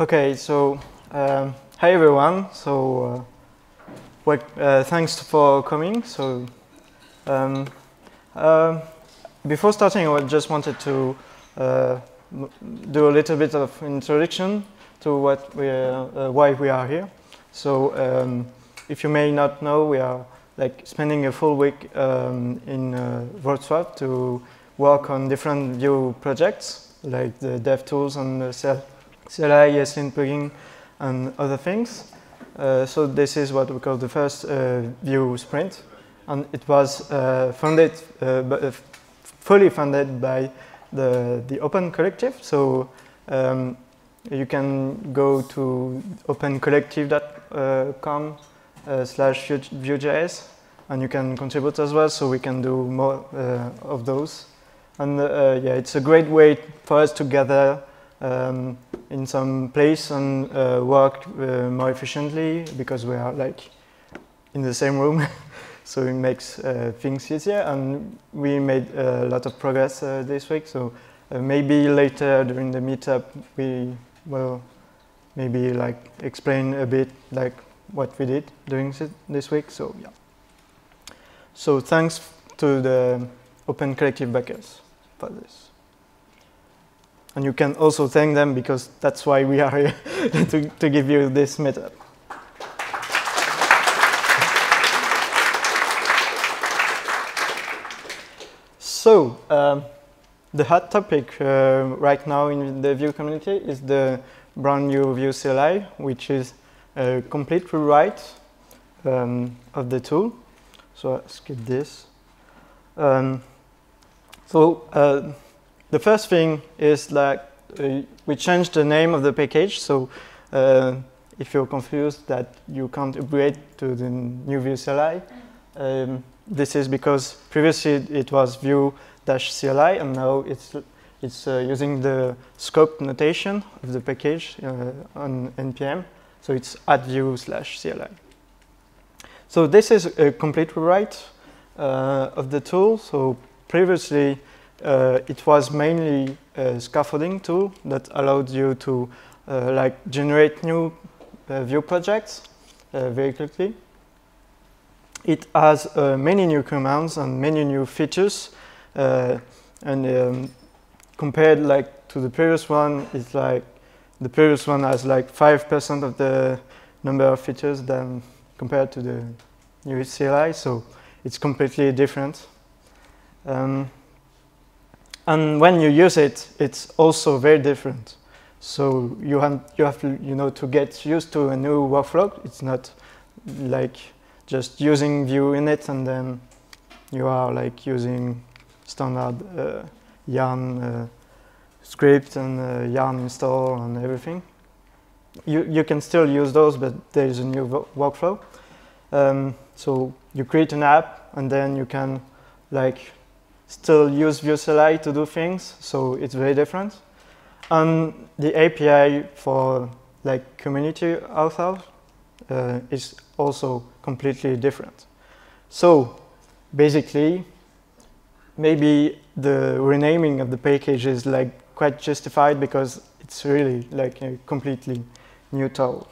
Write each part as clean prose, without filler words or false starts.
Okay, so hi everyone. So thanks for coming. So before starting, I just wanted to do a little bit of introduction to what why we are here. So if you may not know, we are spending a full week in Wrocław to work on different Vue projects, like the dev tools and the CLI, ESLint plugin, and other things. So this is what we call the first Vue sprint, and it was fully funded by the Open Collective. So you can go to opencollective.com/Vue.js, and you can contribute as well. So we can do more of those. And yeah, it's a great way for us to gather in some place and work more efficiently, because we are in the same room. So it makes things easier, and we made a lot of progress this week. So maybe later during the meetup we will maybe explain a bit what we did during this week. So yeah. So thanks to the Open Collective backers for this. And you can also thank them, because that's why we are here, to give you this meetup. So the hot topic right now in the Vue community is the brand new Vue CLI, which is a complete rewrite of the tool. So I'll skip this. The first thing is we changed the name of the package. So if you're confused that you can't upgrade to the new Vue CLI, this is because previously it was Vue-CLI, and now it's using the scope notation of the package on npm. So it's @Vue/CLI. So this is a complete rewrite of the tool. So previously it was mainly a scaffolding tool that allowed you to generate new Vue projects very quickly. It has many new commands and many new features, and compared to the previous one, it's the previous one has 5% of the number of features than compared to the new CLI. So it's completely different. And when you use it, it's also very different. So you have to to get used to a new workflow. It's not just using Vue in it and then you are using standard yarn script and yarn install and everything. You can still use those, but there is a new workflow. So you create an app, and then you can still use Vue CLI to do things, so it's very different. And the API for community authors is also completely different. So basically, maybe the renaming of the package is quite justified, because it's really a completely new tool.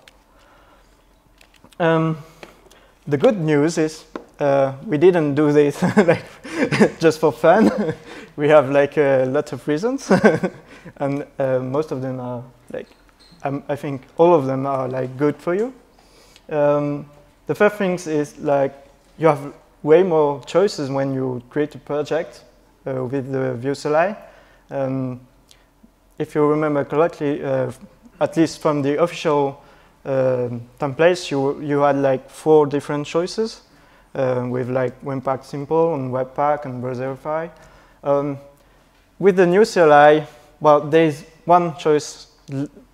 The good news is we didn't do this just for fun. We have a lot of reasons, and most of them are I think all of them are good for you. The first thing is you have way more choices when you create a project with the Vue CLI. If you remember correctly, at least from the official templates, you had 4 different choices. With Webpack Simple and Webpack and Browserify. With the new CLI, well, there's one choice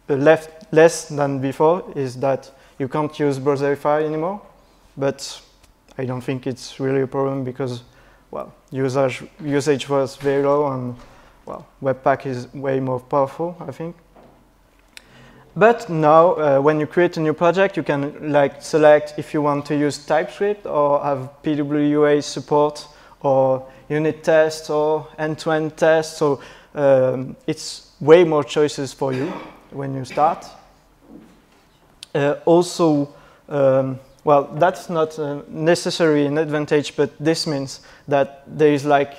less than before, is that you can't use Browserify anymore. But I don't think it's really a problem, because well, usage was very low, and well, Webpack is way more powerful, I think. But now, when you create a new project, you can select if you want to use TypeScript or have PWA support or unit tests or end-to-end tests. So it's way more choices for you when you start. Also, well, that's not necessarily an advantage, but this means that there is like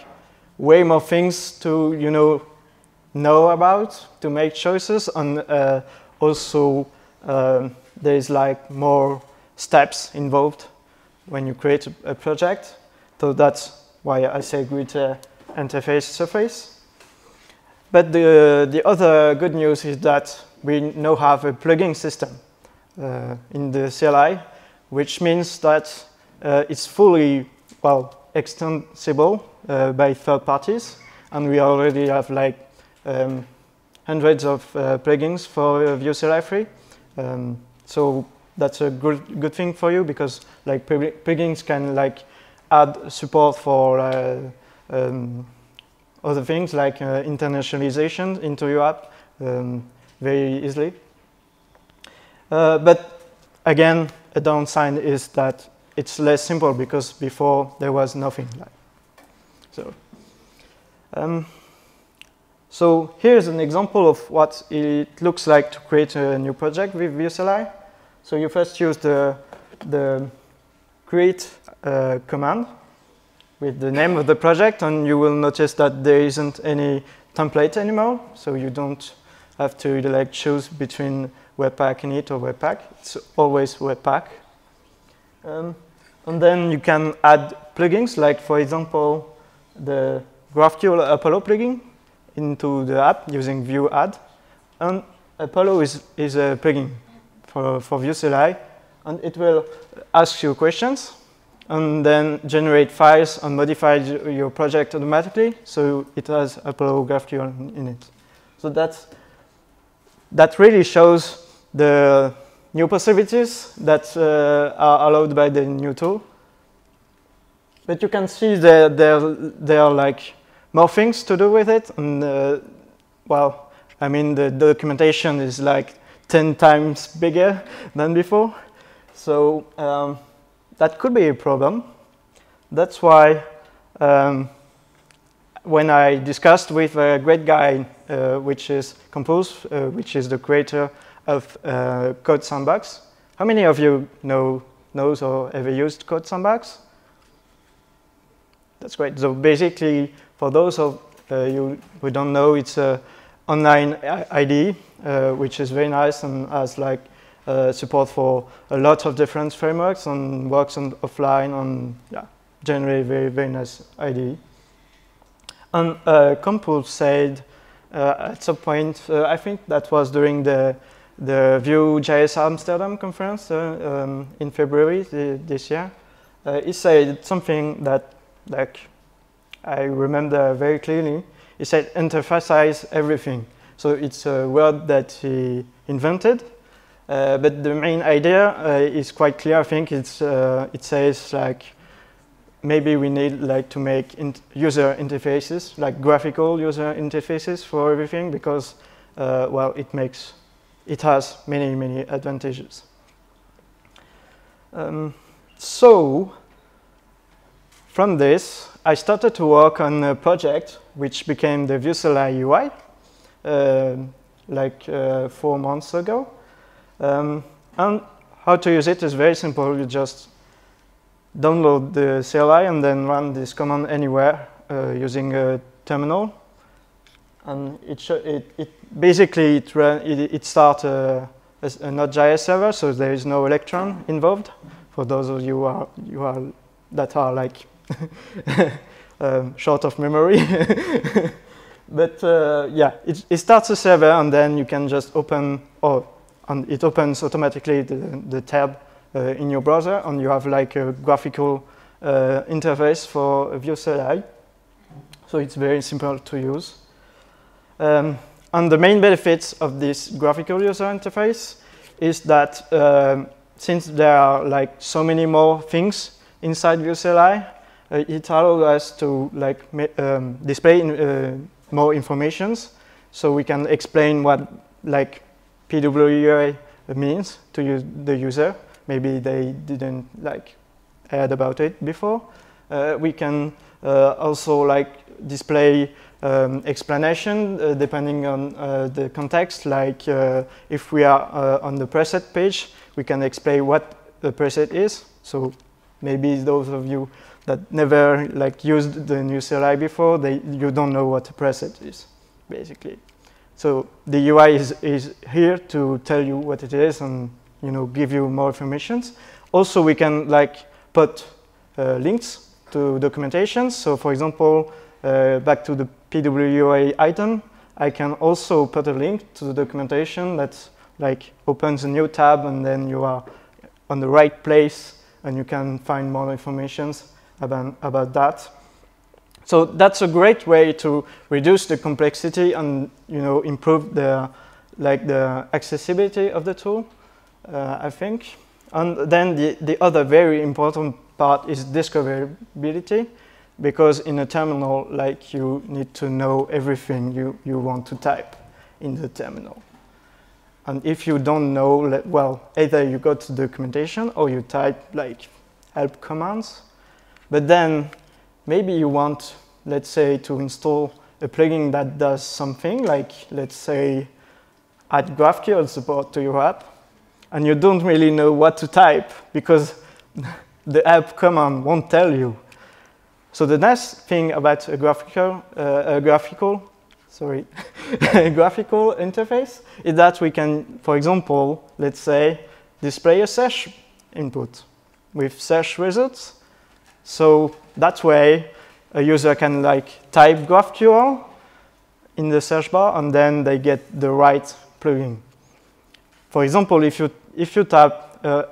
way more things to, you know about to make choices, and also there is like more steps involved when you create a project. So that's why I say greater interface surface. But the other good news is that we now have a plugin system in the CLI, which means that it's fully, well, extensible by third parties, and we already have like hundreds of plugins for Vue CLI 3. So that's a good thing for you, because like plugins can like add support for other things like internationalization into your app very easily. But again, a downside is that it's less simple, because before there was nothing like so. So here's an example of what it looks like to create a new project with Vue CLI. So you first use the create command with the name of the project, and you will notice that there isn't any template anymore. So you don't have to like choose between Webpack init or Webpack. It's always Webpack. And then you can add plugins, like for example the GraphQL Apollo plugin into the app using Vue add. And Apollo is a plugin for Vue CLI, and it will ask you questions and then generate files and modify your project automatically, so it has Apollo GraphQL in it. So that really shows the new possibilities that are allowed by the new tool. But you can see that there are like more things to do with it, and well, I mean the documentation is like 10 times bigger than before, so that could be a problem. That's why when I discussed with a great guy, which is Compose, which is the creator of Code Sandbox. How many of you knows or ever used Code Sandbox? That's great. So basically, for those of you who don't know, it's an online IDE, which is very nice and has like support for a lot of different frameworks and works on offline, and yeah, generally very nice IDE. And Compose said at some point, I think that was during the Vue.js Amsterdam conference in February this year, he said something that like I remember very clearly. He said interfacize everything. So it's a word that he invented, but the main idea is quite clear. I think it says like maybe we need like to make user interfaces, like graphical user interfaces for everything, because well, it has many advantages. So from this, I started to work on a project which became the Vue CLI UI like 4 months ago. And how to use it is very simple. You just download the CLI and then run this command anywhere using a terminal. And basically it starts a Node.js server, so there is no Electron involved. For those of you that are like short of memory. But yeah, it starts a server, and then you can just open, and it opens automatically the tab in your browser, and you have like a graphical interface for Vue CLI. So it's very simple to use. And the main benefits of this graphical user interface is that since there are like so many more things inside Vue CLI, it allows us to like display more informations, so we can explain what like PWA means to the user. Maybe they didn't like heard about it before. We can also like display explanation depending on the context. Like if we are on the preset page, we can explain what the preset is. So maybe those of you that never like used the new CLI before, you don't know what a preset is, basically. So the UI is here to tell you what it is and give you more information. Also, we can like put links to documentation. So for example, back to the PWA item, I can also put a link to the documentation that like opens a new tab, and then you are on the right place and you can find more information about that. So that's a great way to reduce the complexity and improve the accessibility of the tool, I think. And then the other very important part is discoverability, because in a terminal, like, you need to know everything you want to type in the terminal. And if you don't know, well, either you go to documentation or you type like help commands. But then maybe you want, let's say, to install a plugin that does something like, let's say, add GraphQL support to your app, and you don't really know what to type because the help command won't tell you. So the nice thing about a graphical interface is that we can, for example, let's say, display a search input with search results. So that way, a user can like type GraphQL in the search bar, and then they get the right plugin. For example, if you type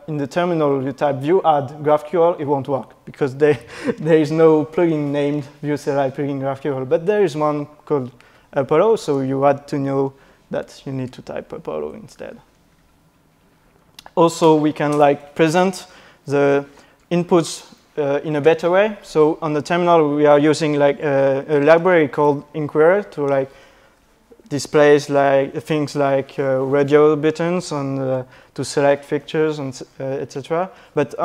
in the terminal, you type Vue add GraphQL, it won't work because there is no plugin named Vue CLI plugin GraphQL, but there is one called Apollo, so you had to know that you need to type Apollo instead. Also, we can like present the inputs in a better way. So on the terminal, we are using like a library called Inquirer to like displays like things like radio buttons and to select pictures and etc. But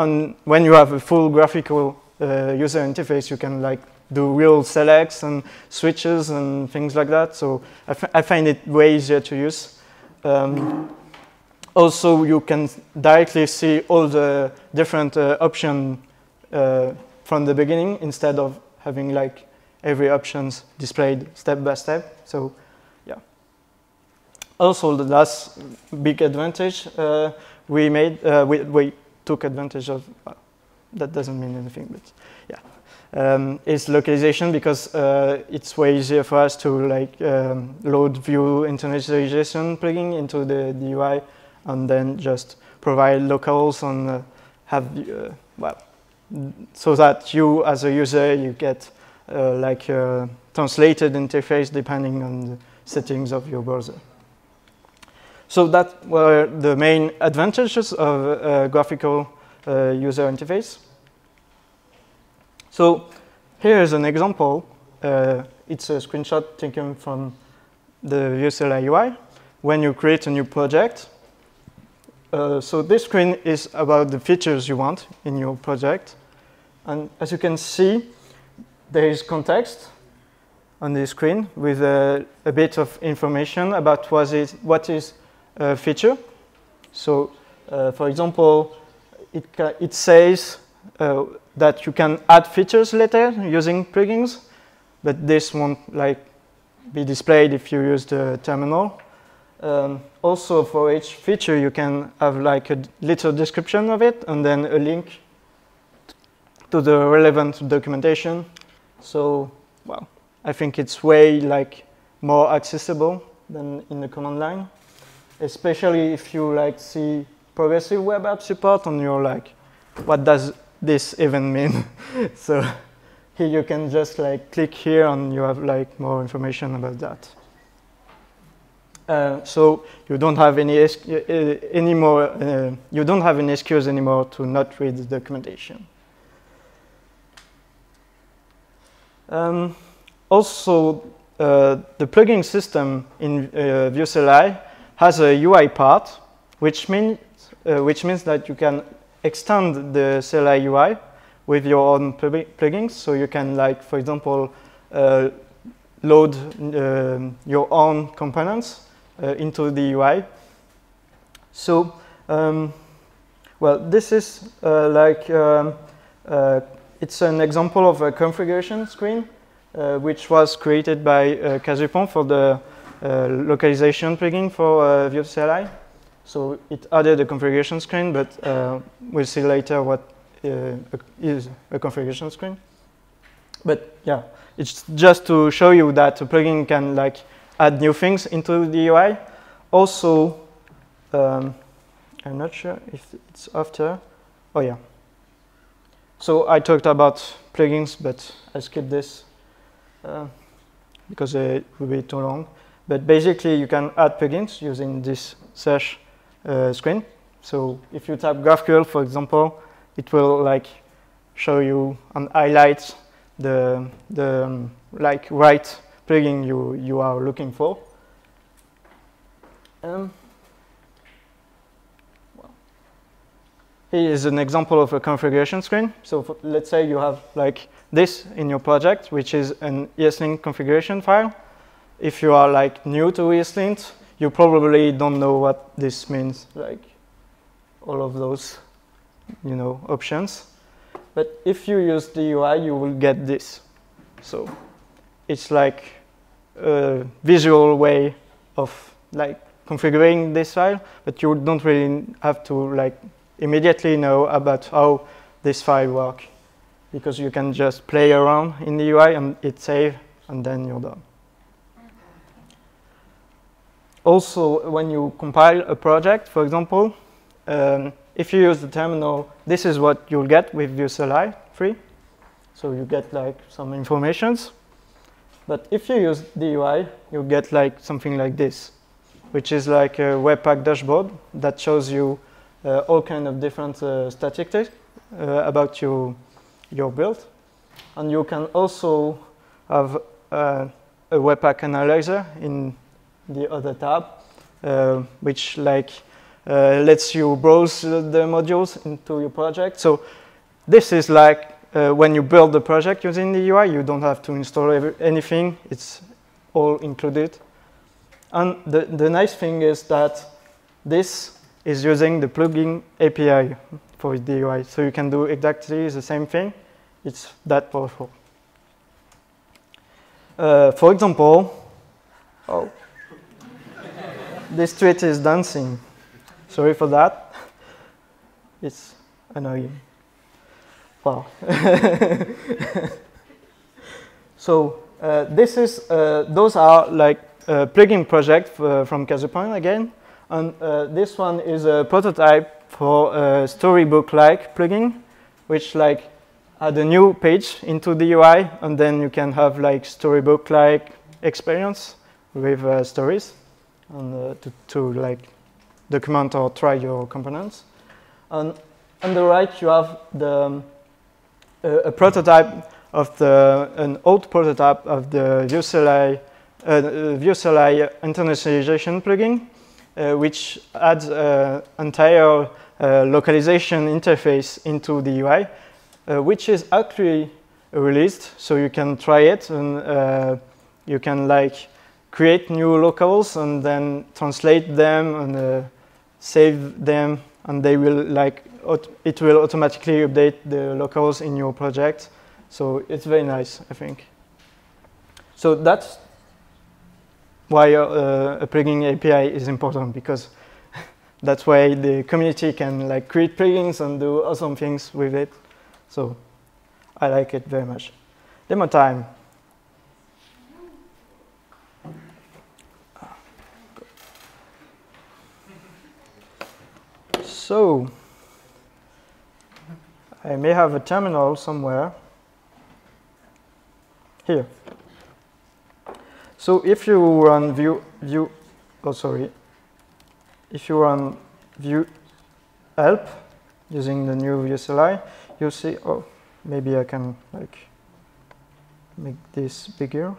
when you have a full graphical user interface, you can like do real selects and switches and things like that. So I find it way easier to use. Also, you can directly see all the different options from the beginning instead of having like every options displayed step by step. So yeah. Also, the last big advantage we made, we took advantage of, well, that doesn't mean anything, but yeah, is localization, because it's way easier for us to like load Vue internationalization plugin into the UI and then just provide locals and have, well, so that you as a user, you get like a translated interface depending on the settings of your browser. So that were the main advantages of a graphical user interface. So here is an example. It's a screenshot taken from the Vue CLI UI when you create a new project. So this screen is about the features you want in your project. And as you can see, there is context on the screen with a bit of information about what is a feature. So, for example, it says that you can add features later using plugins, but this won't like be displayed if you use the terminal. Also, for each feature, you can have like a little description of it and then a link to the relevant documentation. So, well, I think it's way like more accessible than in the command line, especially if you like see progressive web app support and you're like, what does this even mean? So here you can just like click here and you have like more information about that. So you don't have any you don't have any excuse anymore to not read the documentation. Also, the plugin system in Vue CLI has a UI part, which means that you can extend the CLI UI with your own plugins. So you can, like, for example, load your own components into the UI. So Well, this is it's an example of a configuration screen, which was created by Casupon for the localization plugin for Vue CLI. So it added a configuration screen, but we'll see later what is a configuration screen. But yeah, it's just to show you that a plugin can like add new things into the UI. Also, I'm not sure if it's after. Oh yeah. So I talked about plugins, but I skipped this because it would be too long. But basically, you can add plugins using this search screen. So if you type GraphQL, for example, it will like show you and highlight the right plugin you are looking for. Here is an example of a configuration screen. So let's say you have like this in your project, which is an ESLint configuration file. If you are like new to ESLint, you probably don't know what this means, like all of those, options. But if you use the UI, you will get this. So it's like a visual way of like configuring this file, but you don't really have to like immediately know about how this file works, because you can just play around in the UI and it saves, and then you're done. Also, when you compile a project, for example, if you use the terminal, this is what you'll get with Vue CLI 3. So you get like some informations. But if you use the UI, you get like something like this, which is like a Webpack dashboard that shows you all kind of different statistics about your build. And you can also have a Webpack analyzer in the other tab, which like lets you browse the modules into your project. So this is like when you build the project using the UI, you don't have to install anything. It's all included. And the nice thing is that this is using the plugin API for the UI. So you can do exactly the same thing. It's that powerful. For example, this tweet is dancing. Sorry for that. It's annoying. Wow. So this is those are like plugin projects from Casupon again. And this one is a prototype for a storybook-like plugin, which like add a new page into the UI, and then you can have like storybook-like experience with stories, and to like document or try your components. And on the right, you have the a prototype of an old prototype of the Vue CLI internationalization plugin, which adds an entire localization interface into the UI, which is actually released, so you can try it, and you can like create new locals and then translate them and save them, and they will like it will automatically update the locals in your project. So it's very nice, I think. So that's why a plugin API is important, because that's why the community can like create plugins and do awesome things with it. So I like it very much. Demo time. So I may have a terminal somewhere here. So if you run if you run Vue help using the new Vue CLI, you'll see, oh, maybe I can like make this bigger.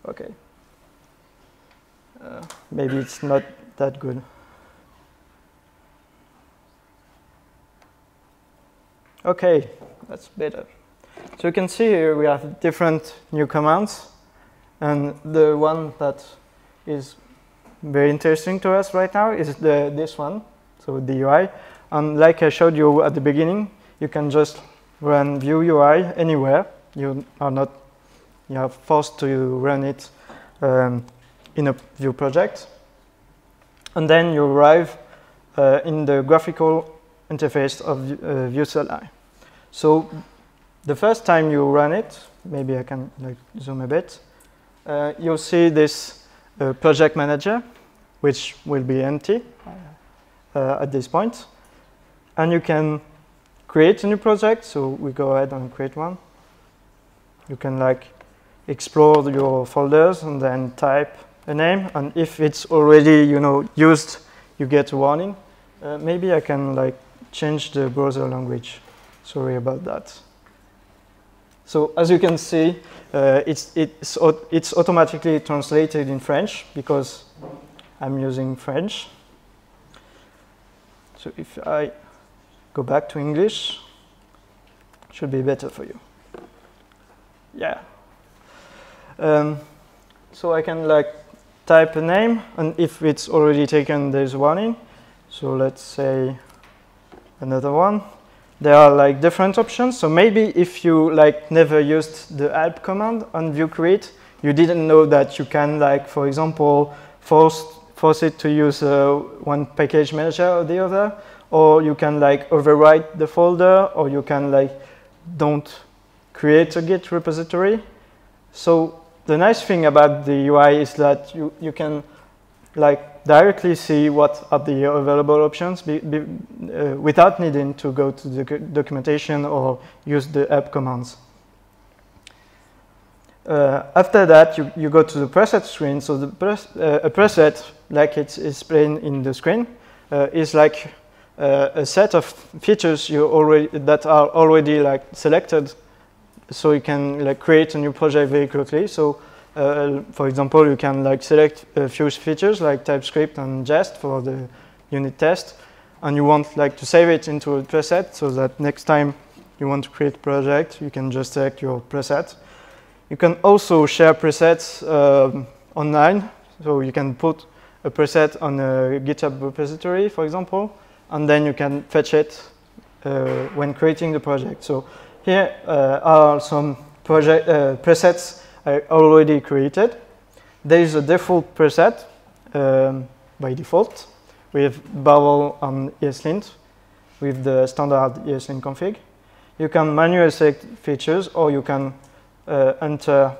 Okay. Maybe it's not that good. Okay, that's better. So you can see here we have different new commands, and the one that is very interesting to us right now is this one, so the UI. And like I showed you at the beginning, you can just run Vue UI anywhere. You are forced to run it in a Vue project. And then you arrive in the graphical interface of Vue CLI. So the first time you run it, maybe I can zoom a bit, you'll see this project manager, which will be empty at this point. And you can create a new project, so we go ahead and create one. You can explore your folders and then type a name, and if it's already used, you get a warning. Maybe I can change the browser language. Sorry about that. So as you can see, it's automatically translated in French because I'm using French. So if I go back to English, it should be better for you. Yeah. So I can type a name, and if it's already taken, there's a warning. So let's say another one. There are different options. So maybe if you never used the help command on Vue create, you didn't know that you can for example, force it to use one package manager or the other, or you can overwrite the folder, or you can don't create a Git repository. So the nice thing about the UI is that you can directly see what are the available options without needing to go to the documentation or use the help commands. After that, you go to the preset screen. So a preset, like it's explained in the screen, is a set of features that are already selected, so you can create a new project very quickly. So for example, you can select a few features like TypeScript and Jest for the unit test, and you want to save it into a preset so that next time you want to create a project, you can just select your preset. You can also share presets online, so you can put a preset on a GitHub repository, for example, and then you can fetch it when creating the project. So here are some presets I already created. There is a default preset by default with Babel and ESLint with the standard ESLint config. You can manually select features, or you can enter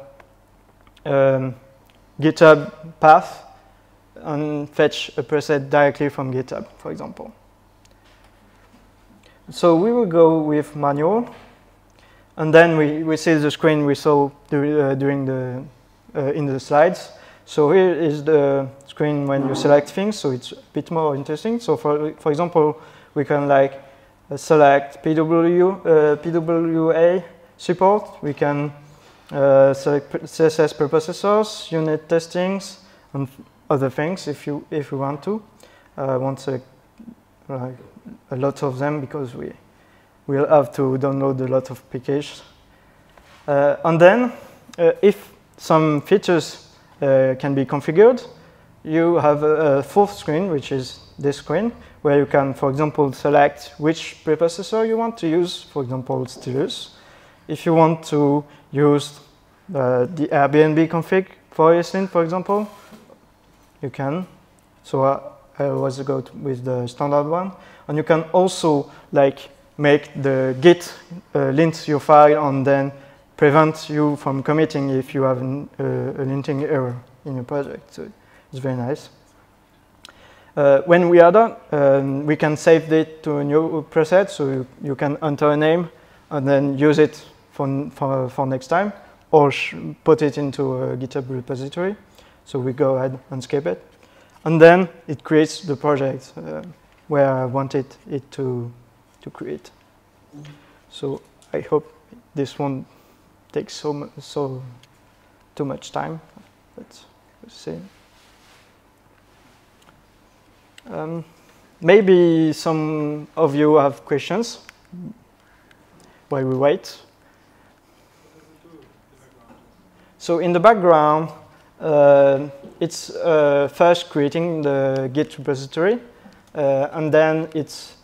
GitHub path and fetch a preset directly from GitHub, for example. So we will go with manual. And then we see the screen we saw during in the slides. So here is the screen when you select things, so it's a bit more interesting. So for example, we can select PWA support. We can select CSS preprocessors, unit testings, and other things if you want to. I won't select a lot of them because we'll have to download a lot of packages. And then, if some features can be configured, you have a fourth screen, which is this screen, where you can, for example, select which preprocessor you want to use, for example, Stylus. If you want to use the Airbnb config for ESLint, for example, you can. So I always go with the standard one. And you can also make the Git lint your file and then prevent you from committing if you have a linting error in your project. So it's very nice. When we are done, we can save it to a new preset, so you can enter a name and then use it for next time, or put it into a GitHub repository. So we go ahead and skip it. And then it creates the project where I wanted it to create. So I hope this won't take too much time. Let's see. Maybe some of you have questions while we wait. So in the background, it's first creating the Git repository, and then it's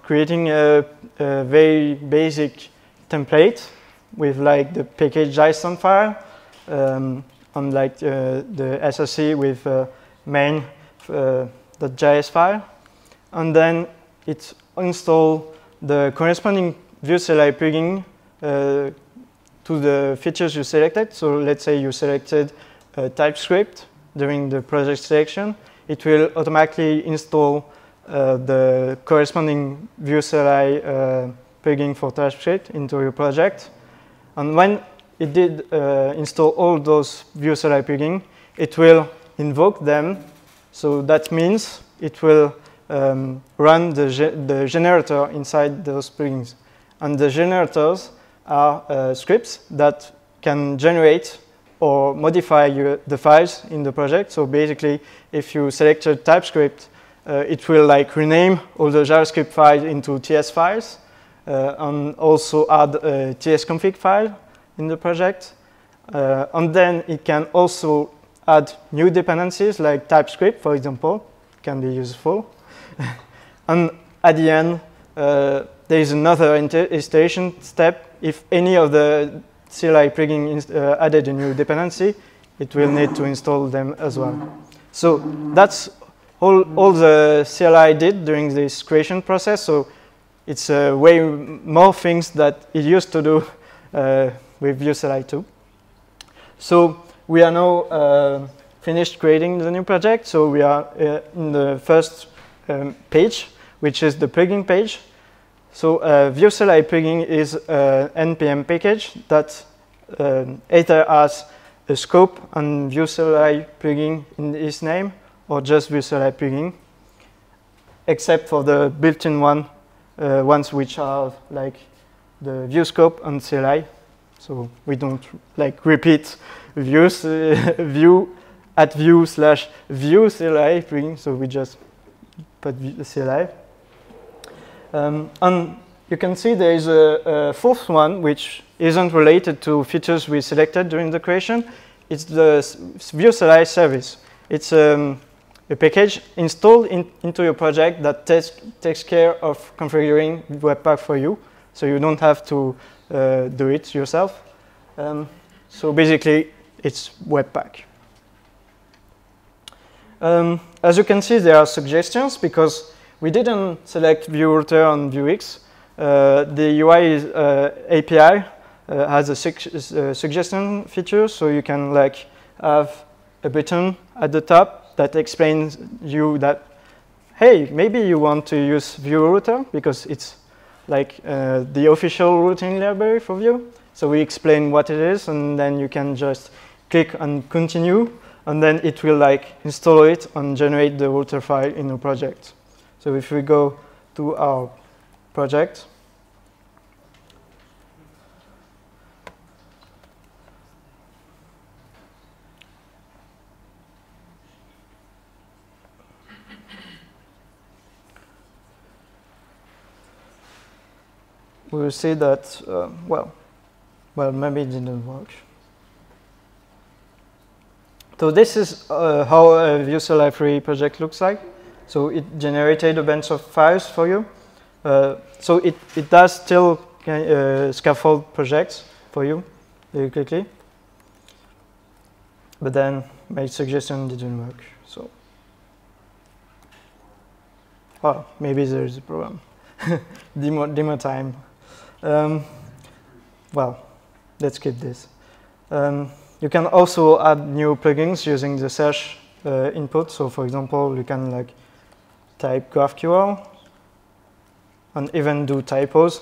creating a very basic template with like the package.json file, and like the SRC with main.js file, and then it install the corresponding Vue CLI plugin to the features you selected. So let's say you selected TypeScript during the project selection. It will automatically install the corresponding Vue CLI plugin for TypeScript into your project. And when it did install all those Vue CLI plugins, it will invoke them. So that means it will run the generator inside those plugins. And the generators are scripts that can generate or modify the files in the project. So basically, if you selected TypeScript, it will like rename all the JavaScript files into TS files, and also add a tsconfig file in the project. And then it can also add new dependencies like TypeScript, for example, can be useful. And at the end, there is another installation step. If any of the CLI plugin added a new dependency, it will need to install them as well. So that's all the CLI did during this creation process. So it's way more things that it used to do with Vue CLI 2. So we are now finished creating the new project. So we are in the first page, which is the plugin page. So Vue CLI plugin is an NPM package that either has a scope and Vue CLI plugin in its name, or just Vue CLI plugin, except for the built-in ones which are like the Vue scope and CLI. So we don't like repeat views, Vue at Vue/Vue CLI plugin. So we just put the CLI. And you can see there is a fourth one which isn't related to features we selected during the creation. It's the Vue CLI service. It's a package installed into your project that takes care of configuring Webpack for you. So you don't have to do it yourself. So basically, it's Webpack. As you can see, there are suggestions because we didn't select Vue Router on Vuex. The UI API has a suggestion feature, so you can like have a button at the top that explains you that, hey, maybe you want to use Vue Router because it's like the official routing library for Vue. So we explain what it is, and then you can just click on continue, and then it will like install it and generate the router file in your project. So if we go to our project, we will see that, well, maybe it didn't work. So this is how a Vue CLI free project looks like. So it generated a bunch of files for you. So it does still scaffold projects for you very quickly. But then my suggestion didn't work. So, well, maybe there is a problem. Demo time. Well, let's skip this. You can also add new plugins using the search input. So, for example, you can like type GraphQL and even do typos.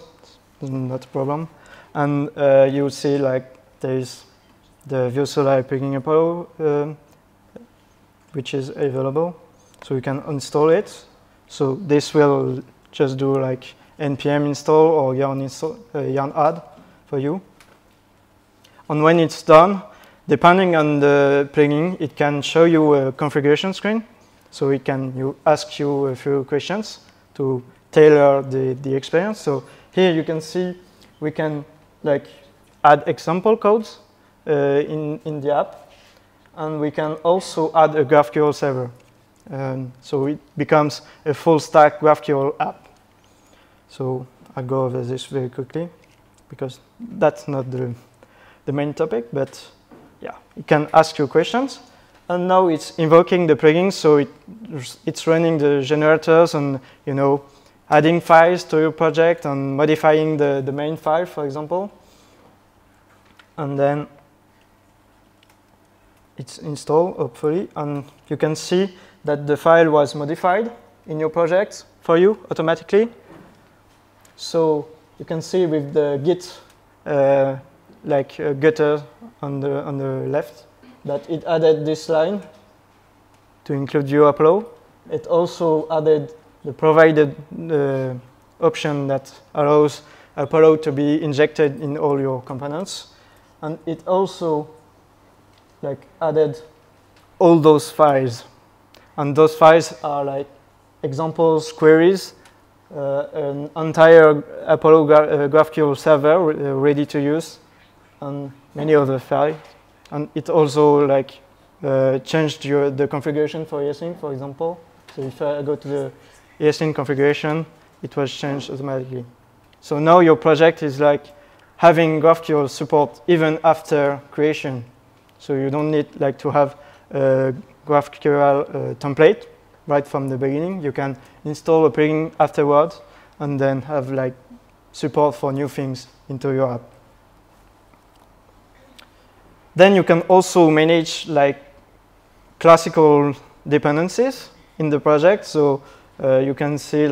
Not a problem. And you will see like there is the Vue CLI plugin Apollo, which is available. So you can install it. So this will just do like npm install or yarn add for you. And when it's done, depending on the plugin, it can show you a configuration screen. So it can ask you a few questions to tailor the experience. So here you can see we can like add example codes in the app. and we can also add a GraphQL server. So it becomes a full stack GraphQL app. So I'll go over this very quickly because that's not the main topic, but yeah, it can ask you questions. And now it's invoking the plugins, so it's running the generators and, you know, adding files to your project and modifying the main file, for example. And then it's installed, hopefully, and you can see that the file was modified in your project for you automatically. So you can see with the Git getter on the left that it added this line to include your upload. It also added the provided option that allows upload to be injected in all your components, and it also added all those files, and those files are like examples, queries, an entire Apollo GraphQL server ready to use, and many other files. And it also changed the configuration for ESLint, for example. So if I go to the ESLint configuration, it was changed automatically. So now your project is like having GraphQL support even after creation. So you don't need to have a GraphQL template right from the beginning. You can install a plugin afterwards and then have support for new things into your app. Then you can also manage classical dependencies in the project. So you can see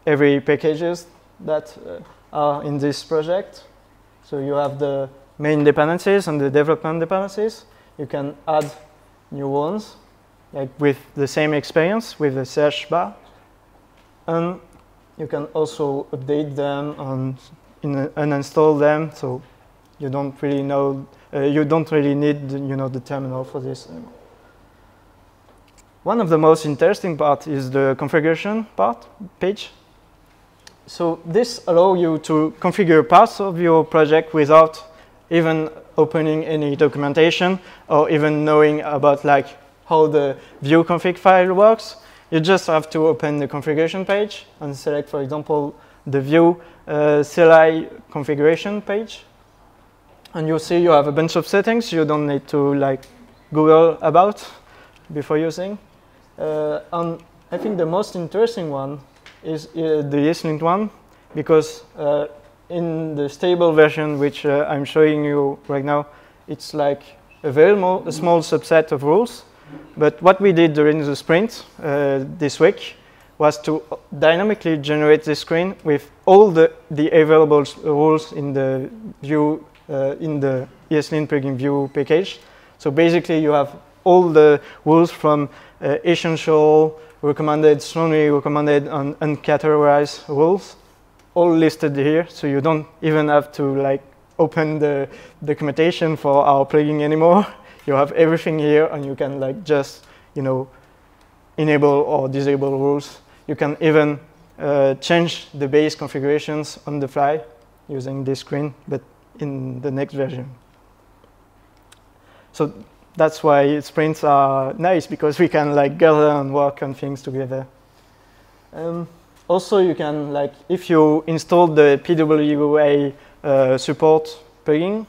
every packages that are in this project. So you have the main dependencies and the development dependencies. You can add new ones with the same experience with the search bar. And you can also update them and uninstall them. So you don't really know. You don't really need the terminal for this. One of the most interesting parts is the configuration page. So this allows you to configure parts of your project without even opening any documentation or even knowing about how the Vue config file works. You just have to open the configuration page and select, for example, the Vue CLI configuration page. And you'll see you have a bunch of settings you don't need to Google about before using. And I think the most interesting one is the ESLint one, because in the stable version, which I'm showing you right now, it's a very small subset of rules. But what we did during the sprint this week was to dynamically generate this screen with all the available rules in the Vue in the ESLint plugin Vue package. So basically, you have all the rules from essential, recommended, strongly recommended, and uncategorized rules, all listed here. So you don't even have to open the documentation for our plugin anymore. You have everything here, and you can just enable or disable rules. You can even change the base configurations on the fly using this screen, but in the next version. So that's why sprints are nice, because we can gather and work on things together. Also, you can if you install the PWA support plugin,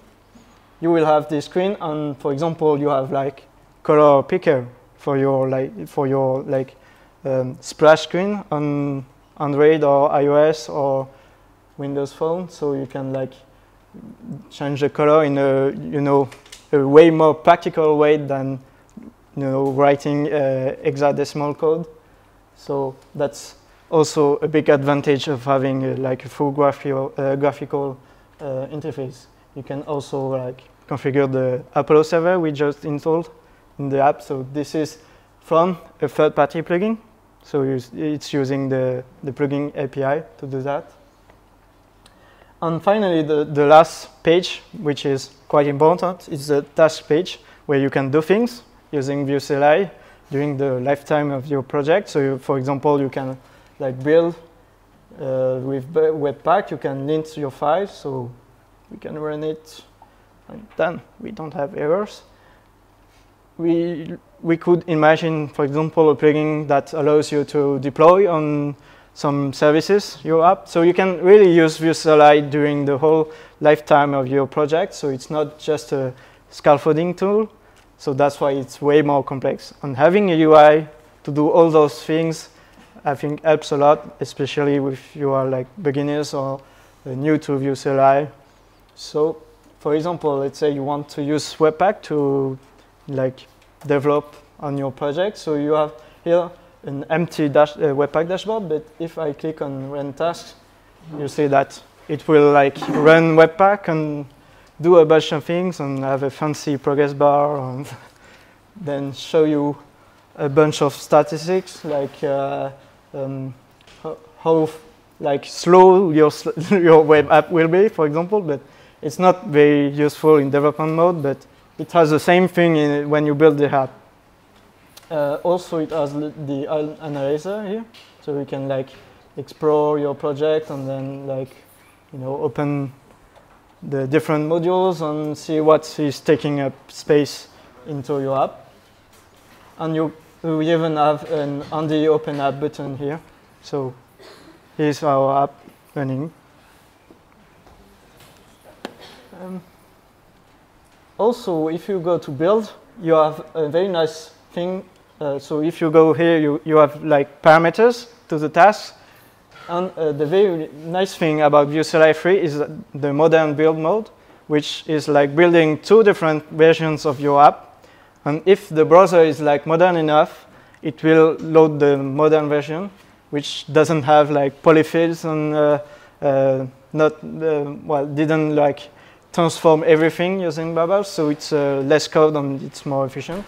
you will have this screen, and for example, you have color picker for your splash screen on Android or iOS or Windows Phone. So you can change the color in a way more practical way than writing hexadecimal code. So that's also a big advantage of having a full graphical interface. You can also configure the Apollo server we just installed in the app. So this is from a third-party plugin. So it's using the plugin API to do that. And finally, the last page, which is quite important, is the task page, where you can do things using Vue CLI during the lifetime of your project. So for example, you can build with Webpack, you can lint your file, so we can run it, and then we don't have errors. we could imagine, for example, a plugin that allows you to deploy on some services, your app. So you can really use Vue CLI during the whole lifetime of your project. So it's not just a scaffolding tool. So that's why it's way more complex. And having a UI to do all those things, I think helps a lot, especially if you are like beginners or new to Vue CLI. So for example, let's say you want to use Webpack to like develop on your project. So you have here an empty Webpack dashboard, but if I click on run tasks, you see that it will like run Webpack and do a bunch of things and have a fancy progress bar and then show you a bunch of statistics like how like slow your web app will be, for example, but it's not very useful in development mode, but it has the same thing when you build the app. Also, it has the analyzer here, so you can like explore your project and then like open the different modules and see what is taking up space into your app. And we even have an on the open app button here. So here's our app running. Also, if you go to build, you have a very nice thing. So if you go here, you have like parameters to the tasks. And the very nice thing about Vue CLI 3 is the modern build mode, which is like building two different versions of your app. And if the browser is like modern enough, it will load the modern version, which doesn't have like polyfills and didn't like transform everything using bubbles. So it's less code and it's more efficient.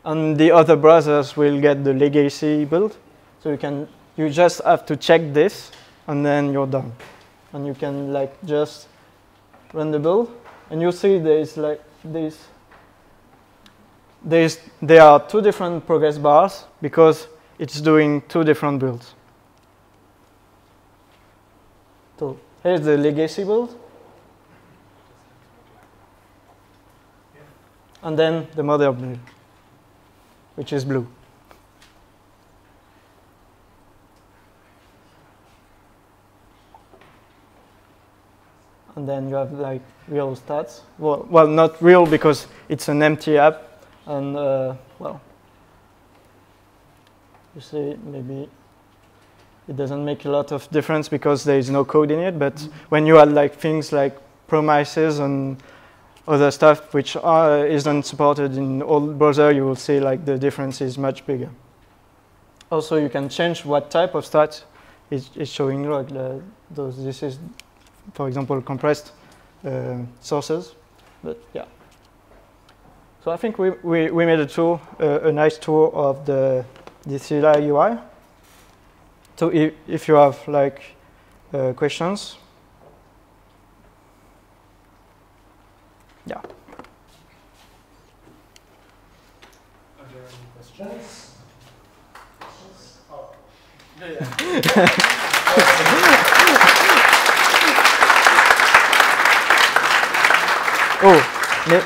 And the other browsers will get the legacy build. So you just have to check this, and then you're done. And you can like just run the build, and you see there's like this. There are two different progress bars because it's doing two different builds. So here's the legacy build, and then the modern build, which is blue. And then you have like real stats. Well, not real because it's an empty app. And you see maybe it doesn't make a lot of difference because there is no code in it. But when you add like things like promises and other stuff which isn't supported in old browser, you will see like the difference is much bigger. Also, you can change what type of stats is showing. Like this is, for example, compressed sources. But yeah. So I think we made a nice tour of the CLI UI. So if you have like questions, yeah. Are there any questions? Oh. Oh.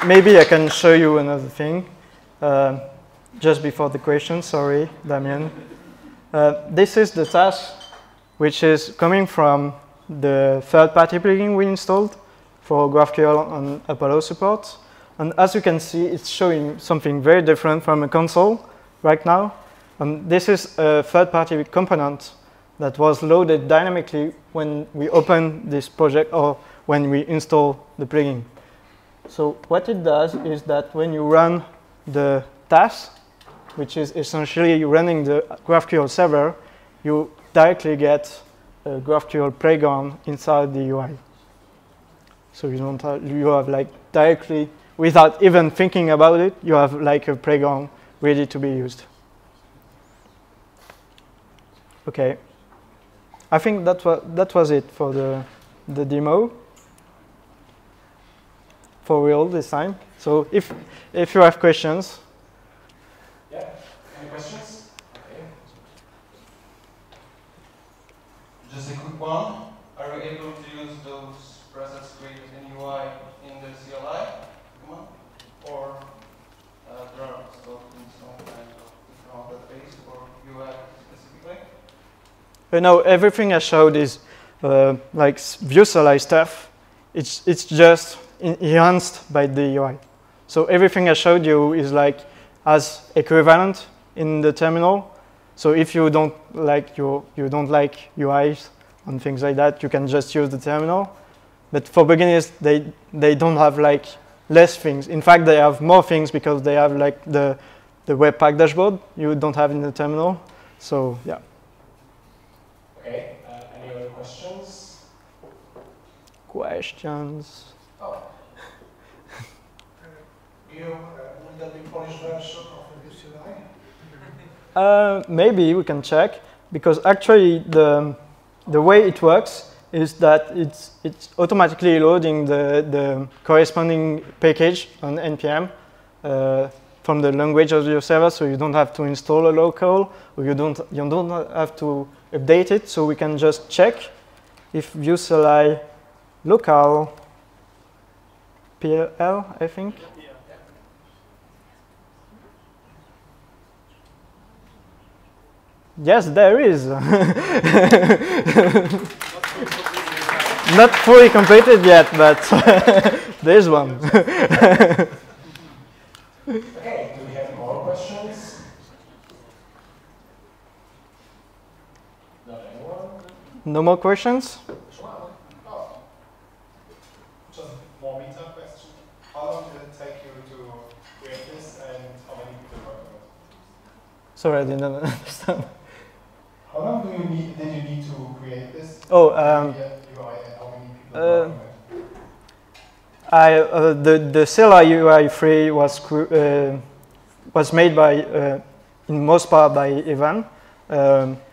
Maybe I can show you another thing just before the question. Sorry, Damien. This is the task which is coming from the third-party plugin we installed for GraphQL and Apollo support. And as you can see, it's showing something very different from a console right now. And this is a third-party component that was loaded dynamically when we open this project or when we install the plugin. So what it does is that when you run the task, which is essentially running the GraphQL server, you directly get a GraphQL playground inside the UI. So you have like directly, without even thinking about it, you have like a playground ready to be used. Okay. I think that was it for the demo. For real this time. So if you have questions. Yeah, any questions? Okay. Just a quick one. Are you able to use those presets created in UI in the CLI? Or there are No, everything I showed is like Vue CLI stuff. It's just enhanced by the UI. So everything I showed you is like as equivalent in the terminal. So if you don't like UIs and things like that, you can just use the terminal. But for beginners, they don't have like less things. In fact, they have more things because they have like the Webpack dashboard you don't have in the terminal. So yeah. Okay. Any other questions? Questions? Oh. Guillaume, will there be Polish version of Vue CLI? Maybe we can check, because actually the way it works is that it's automatically loading the corresponding package on npm from the language of your server, so you don't have to install a local, or you don't have to update it. So we can just check if Vue CLI local PL, I think. Yes, there is. Not fully completed yet, but there's one. Okay, do we have more questions? Not anyone? No more questions? Oh. Just more meetup question. How long did it take you to create this, and how many people worked on it? Sorry, I didn't understand. How long did you need to create this? Oh, UI, and how many people worked on it? the CLI UI 3 was made by, in most part by Ivan,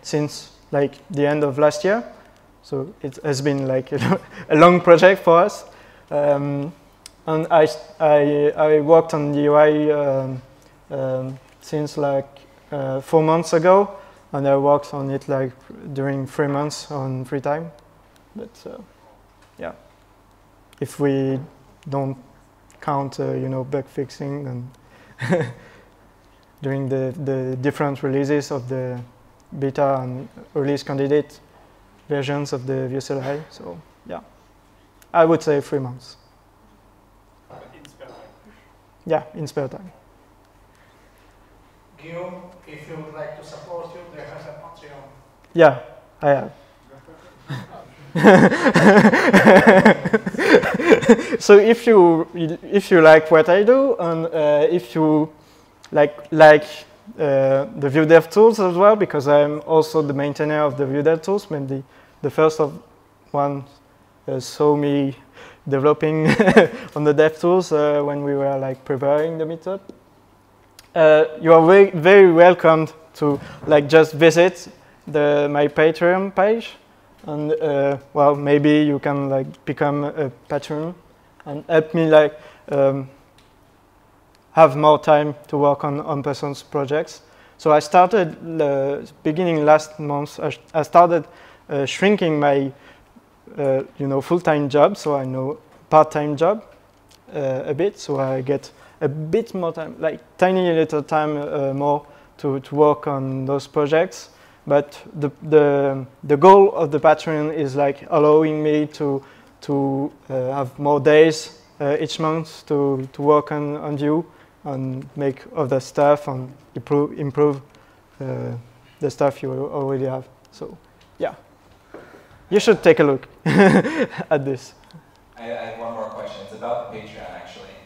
since like the end of last year. So it has been like a long project for us. And I worked on the UI since like 4 months ago, and I worked on it like during 3 months on free time. But yeah, if we don't count bug fixing and during the different releases of the beta and release candidate versions of the Vue CLI. So yeah, I would say 3 months. In spare time. Yeah, in spare time. Guillaume, if you would like to support you, there has a Patreon. Yeah, I have. So if you like what I do, and if you like the Vue Dev Tools as well, because I'm also the maintainer of the Vue Dev Tools. Maybe the first one saw me developing on the Dev Tools when we were like preparing the meetup. You are very, very welcome to like just visit my Patreon page, and well, maybe you can like become a patron and help me like have more time to work on person's projects. So I started beginning last month. I started shrinking my full-time job, so I know part-time job a bit, so I get a bit more time, like tiny little time more to work on those projects. But the goal of the Patreon is like allowing me to have more days each month to work on Vue and make other stuff and improve the stuff you already have. So yeah, you should take a look at this. I have one more question. It's about the Patreon, actually.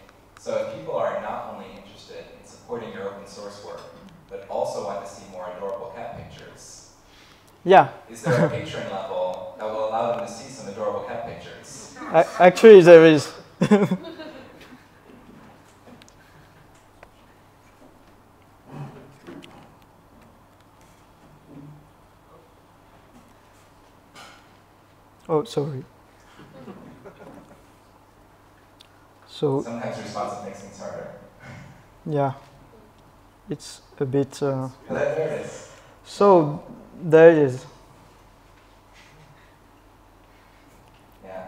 So if people are not only interested in supporting your open source work, but also want to see more adorable cat pictures, yeah, is there a Patreon level that will allow them to see some adorable cat pictures? Actually, there is. Oh, sorry. So sometimes responsive makes things harder. Yeah, it's a bit. There it is. So there it is. Yeah,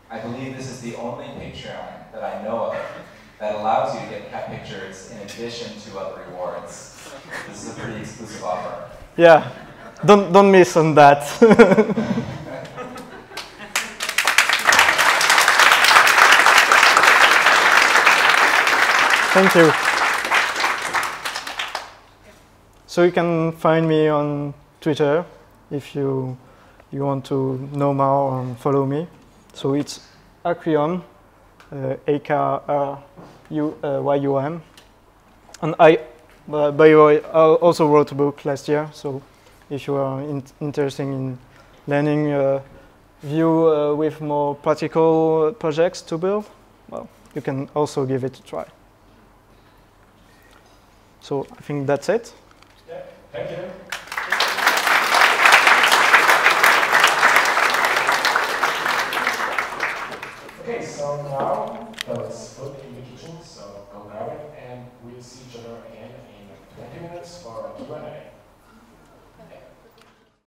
I believe this is the only Patreon that I know of that allows you to get cat pictures in addition to other rewards. This is a pretty exclusive offer. Yeah, Don't miss on that. Thank you. So you can find me on Twitter if you want to know more and follow me. So it's Acryum, A-K-R-U-Y-U-M. And by the way, I also wrote a book last year, so if you are interested in learning Vue with more practical projects to build, well, you can also give it a try. So I think that's it. Yeah, thank you. Okay, so now it's food in the kitchen, so go grab it, and we'll see each other again in 20 minutes for a Q&A.